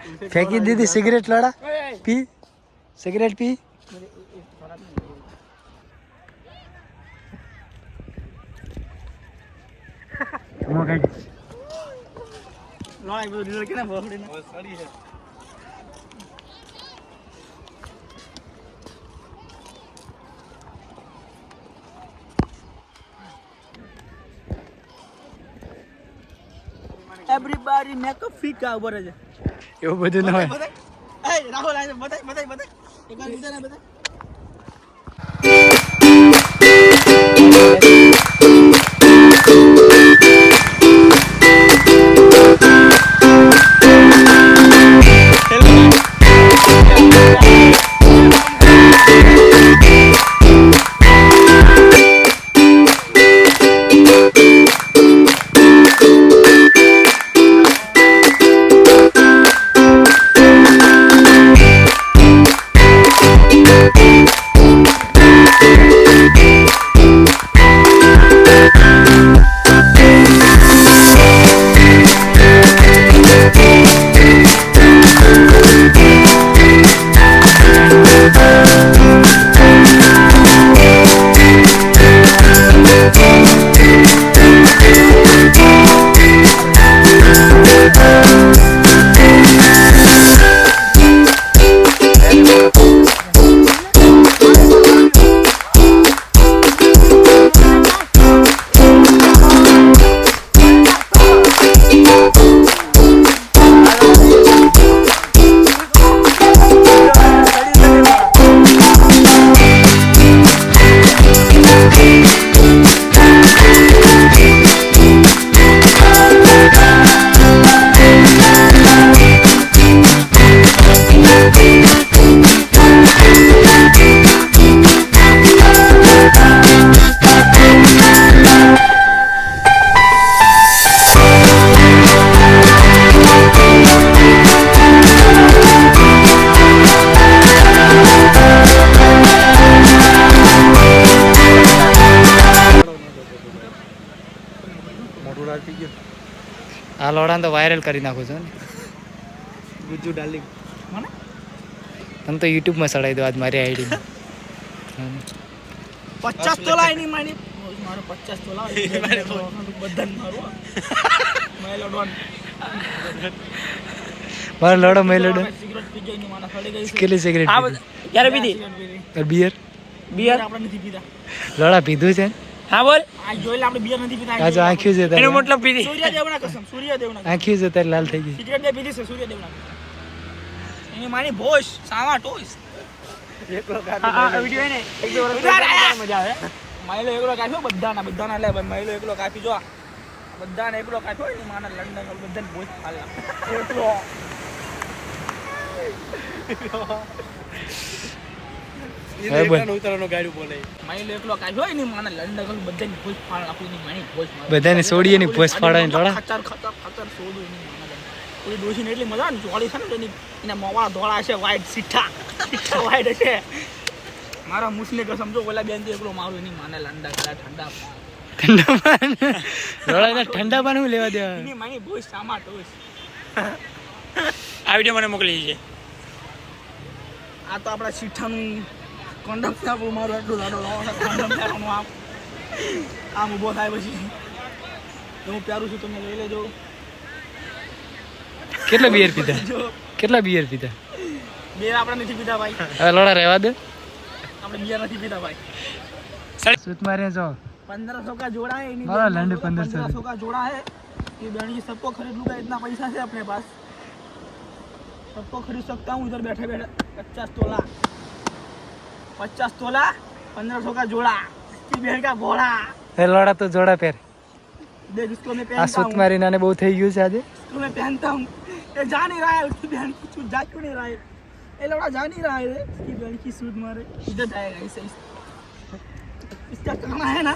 फेंकी दीदी सिगरेट लड़ा P cigarette P Everybody make a fika over there. એવું બધું ના હોય Hey, Rahul, બતાય. એકવાર બીજા ને બતાય. આ લોડાને તો વાયરલ કરી નાખું છું ને ગુજ્જુ ડાર્લિંગ મને તને તો યુટ્યુબમાં ચડાવી દો આજ મારી આઈડી 50 તોલા એની માની મારો 50 તોલા બધાને મારો મેલો ડોન મારો લોડો મેલો ડોન સિગરેટ પી ગઈ ની માના સડી ગઈ કેટલી સિગરેટ આ ક્યારે પીધી બિયર આપણે નથી પીતા લોડા પીધું છે હા બોલ આ જોઈલે આપણે બિયર નથી પીતા આજ આંખ્યું છે એનો મતલબ પીધી સૂર્યદેવના કસમ સૂર્યદેવના આંખ્યું છે તારી લાલ થઈ ગઈ સિગરેટ ને પીધી છે સૂર્યદેવના એની માની ભોશ સાવા ટોસ એકલો કાપી આ વિડિયો ને એક બે વર્ષ મજા આવે માઈલો એકલો કાપ્યો બધાના લે ભાઈ માઈલો એકલો કાપી જો બધાને એકલો કાપ્યો એની માના લંડન બધાને ભોશ ખાલા એકલો એ બોલ ઉતરવાનો ગાડી બોલે માઈલો એકલો કાપ્યો એની માના લંડન બધાને ભોશ ફાળ આપીની માની ભોશ બધાને છોડીએ ની ભોશ ફાડાની લોડા ખતર છોડું એની માના કોઈ દોશીને એટલી મજા ને જોડી છે ને એની એના મોવા ધોળા છે વ્હાઈટ સીઠા વ્હાઈટ છે મારા મુસને કે સમજો ઓલા બેન થી એકલો મારું એની માને લંડા કરા ઠંડા પાન લોડા ને ઠંડા પાન હું લેવા દેવા એની માની ભોજ સામા ટોસ આ વિડિયો મને મોકલી છે આ તો આપડા સીઠાનું કોન્ડમ સાપું મારું એટલું લાડો લાવવાનો કોન્ડમ સાપનું આમ ઊભો થાય પછી હું પ્યારું છું તમે લઈ લેજો કેટલા બિયર પીધા બિયર આપણે નથી પીતા ભાઈ હવે લોડા રહેવા દે આપણે બિયર નથી પીતા ભાઈ सूत मारे जो 1500 का जोड़ा है इन्हीं हाँ लैंड 1500 का जोड़ा है ये बहनी सबको खरीद लूँगा इतना पैसा है अपने पास सबको खरीद सकता हूँ इधर बैठे बैठे 50 तोला 1500 का जोड़ा इसकी बहन का घोड़ा ए लोड़ा तो जोड़ा पैर देख इसको मैं आ पहनता सूत हूँ मारी नाने बहुत થઈ ગયું છે આજે इसको मैं पहनता हूँ ये जा नहीं रहा है उसकी बहन की सूट जा क्यों नहीं रहा है ये लौड़ा जा नहीं रहा है इसकी बहन की सूट मारे इधर जाएगा इसे इसका कहना है ना